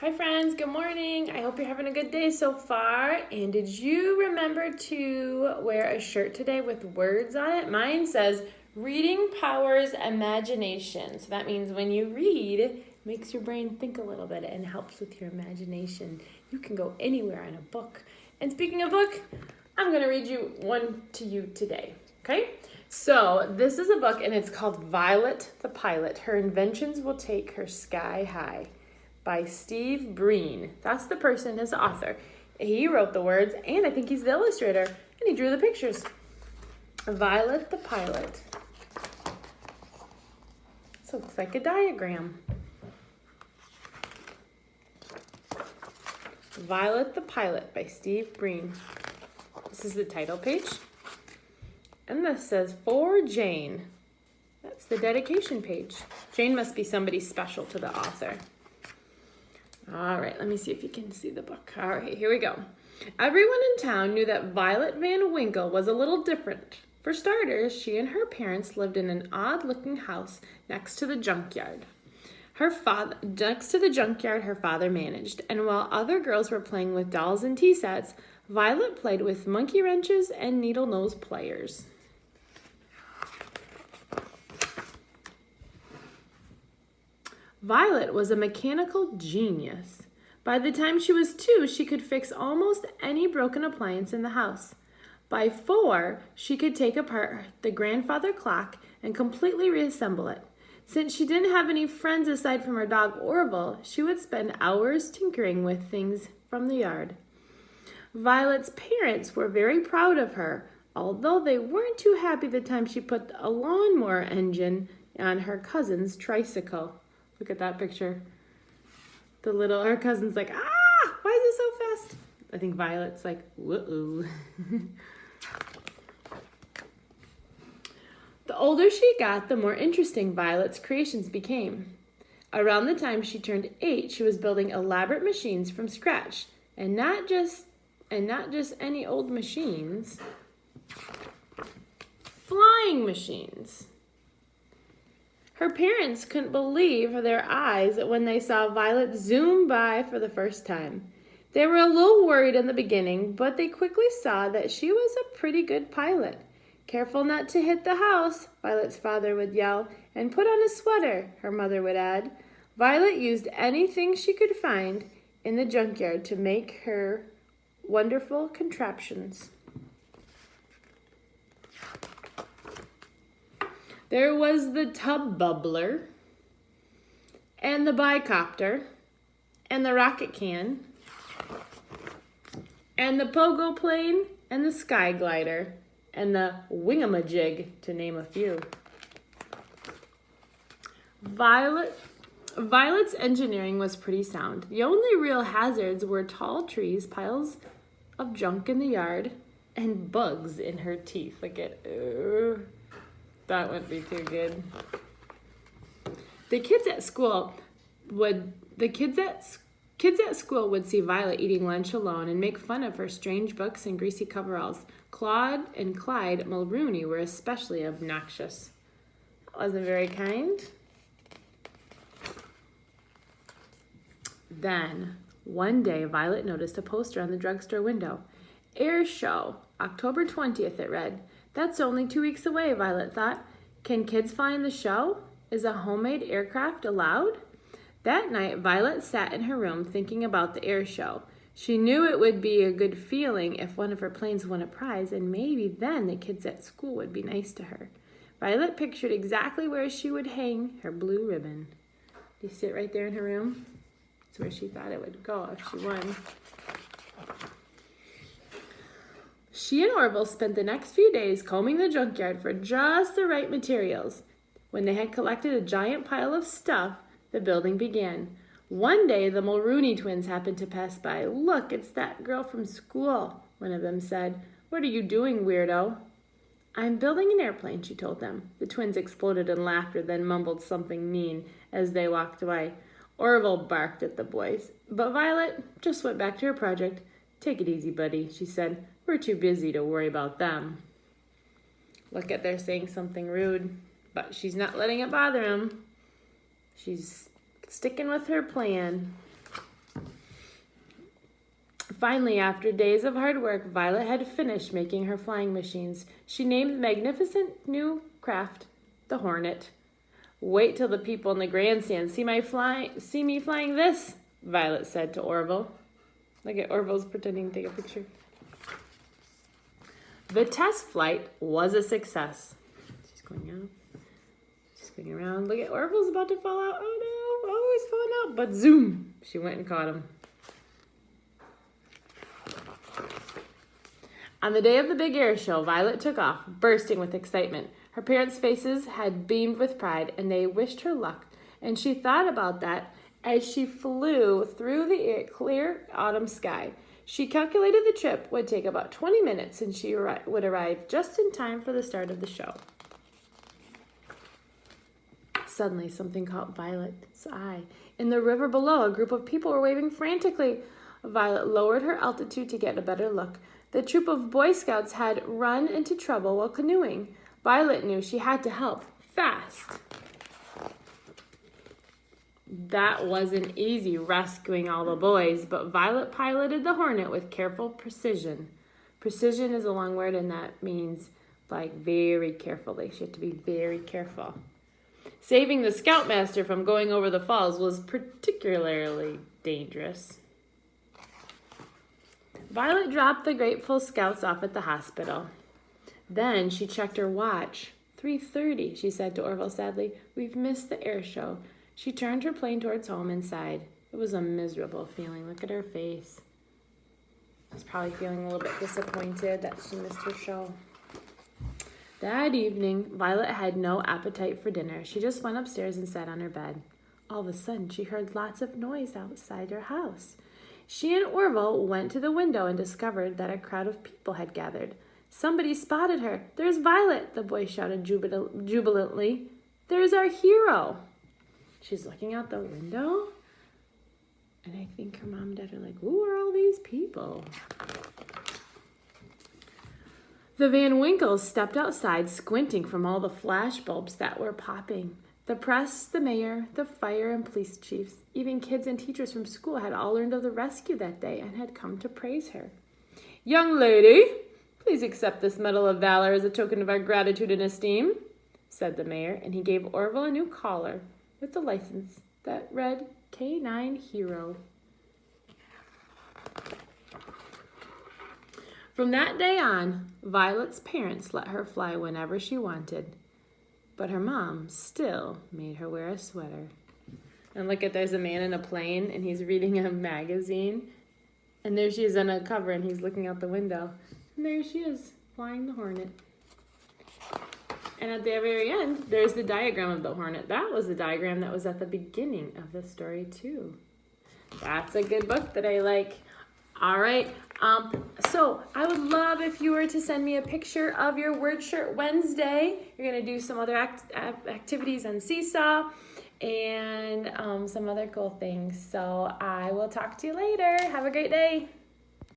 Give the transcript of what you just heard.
Hi friends, good morning. I hope you're having a good day so far. And did you remember to wear a shirt today with words on it? Mine says, reading powers imagination. So that means when you read, it makes your brain think a little bit and helps with your imagination. You can go anywhere in a book. And speaking of book, I'm going to read one to you today. Okay? So this is a book and it's called Violet the Pilot. Her inventions will take her sky high, by Steve Breen. That's the person, his author. He wrote the words, and I think he's the illustrator, and he drew the pictures. Violet the Pilot. This looks like a diagram. Violet the Pilot by Steve Breen. This is the title page. And this says, for Jane. That's the dedication page. Jane must be somebody special to the author. All right, let me see if you can see the book. All right, here we go. Everyone in town knew that Violet Van Winkle was a little different. For starters, she and her parents lived in an odd-looking house next to the junkyard. Her father managed, and while other girls were playing with dolls and tea sets, Violet played with monkey wrenches and needle nose pliers. Violet was a mechanical genius. By the time she was 2, she could fix almost any broken appliance in the house. By 4, she could take apart the grandfather clock and completely reassemble it. Since she didn't have any friends aside from her dog Orville, she would spend hours tinkering with things from the yard. Violet's parents were very proud of her, although they weren't too happy the time she put a lawnmower engine on her cousin's tricycle. Look at that picture. Her cousin's like, why is it so fast? I think Violet's like, whoa. The older she got, the more interesting Violet's creations became. Around the time she turned 8, she was building elaborate machines from scratch, and not just any old machines. Flying machines. Her parents couldn't believe their eyes when they saw Violet zoom by for the first time. They were a little worried in the beginning, but they quickly saw that she was a pretty good pilot. Careful not to hit the house, Violet's father would yell, and put on a sweater, her mother would add. Violet used anything she could find in the junkyard to make her wonderful contraptions. There was the tub bubbler, and the bicopter, and the rocket can, and the pogo plane, and the sky glider, and the wingamajig, to name a few. Violet's engineering was pretty sound. The only real hazards were tall trees, piles of junk in the yard, and bugs in her teeth. That wouldn't be too good. Kids at school would see Violet eating lunch alone and make fun of her strange books and greasy coveralls. Claude and Clyde Mulrooney were especially obnoxious. That wasn't very kind. Then, one day, Violet noticed a poster on the drugstore window. Air Show, October 20th, it read. That's only 2 weeks away, Violet thought. Can kids fly in the show? Is a homemade aircraft allowed? That night, Violet sat in her room thinking about the air show. She knew it would be a good feeling if one of her planes won a prize, and maybe then the kids at school would be nice to her. Violet pictured exactly where she would hang her blue ribbon. Do you see it right there in her room? That's where she thought it would go if she won. She and Orville spent the next few days combing the junkyard for just the right materials. When they had collected a giant pile of stuff, the building began. One day, the Mulrooney twins happened to pass by. Look, it's that girl from school, one of them said. What are you doing, weirdo? I'm building an airplane, she told them. The twins exploded in laughter, then mumbled something mean as they walked away. Orville barked at the boys, but Violet just went back to her project. Take it easy, buddy, she said. We're too busy to worry about them. Look at they're saying something rude, but she's not letting it bother him. She's sticking with her plan. Finally, after days of hard work, Violet had finished making her flying machines. She named the magnificent new craft the Hornet. Wait till the people in the grandstand see me flying this, Violet said to Orville. Look at Orville's pretending to take a picture. The test flight was a success. She's going out. She's going around. Look at Orville's about to fall out. Oh no, oh, he's falling out. But zoom, she went and caught him. On the day of the big air show, Violet took off, bursting with excitement. Her parents' faces had beamed with pride, and they wished her luck. And she thought about that as she flew through the clear autumn sky. She calculated the trip would take about 20 minutes, and she would arrive just in time for the start of the show. Suddenly, something caught Violet's eye. In the river below, a group of people were waving frantically. Violet lowered her altitude to get a better look. The troop of Boy Scouts had run into trouble while canoeing. Violet knew she had to help, fast. That wasn't easy, rescuing all the boys, but Violet piloted the Hornet with careful precision. Precision is a long word, and that means, like, very carefully. She had to be very careful. Saving the Scoutmaster from going over the falls was particularly dangerous. Violet dropped the grateful Scouts off at the hospital. Then she checked her watch. 3:30, she said to Orville sadly. We've missed the air show. She turned her plane towards home and sighed. It was a miserable feeling. Look at her face. She's probably feeling a little bit disappointed that she missed her show. That evening, Violet had no appetite for dinner. She just went upstairs and sat on her bed. All of a sudden, she heard lots of noise outside her house. She and Orville went to the window and discovered that a crowd of people had gathered. Somebody spotted her. There's Violet, the boy shouted jubilantly. There's our hero. She's looking out the window, and I think her mom and dad are like, who are all these people? The Van Winkles stepped outside, squinting from all the flash bulbs that were popping. The press, the mayor, the fire and police chiefs, even kids and teachers from school had all learned of the rescue that day and had come to praise her. Young lady, please accept this Medal of Valor as a token of our gratitude and esteem, said the mayor, and he gave Orville a new collar with the license that read K9 Hero. From that day on, Violet's parents let her fly whenever she wanted, but her mom still made her wear a sweater. And look at, there's a man in a plane, and he's reading a magazine, and there she is on a cover, and he's looking out the window, and there she is, flying the Hornet. And at the very end, there's the diagram of the Hornet. That was the diagram that was at the beginning of the story, too. That's a good book that I like. All right. So I would love if you were to send me a picture of your Word Shirt Wednesday. You're going to do some other activities on Seesaw and some other cool things. So I will talk to you later. Have a great day.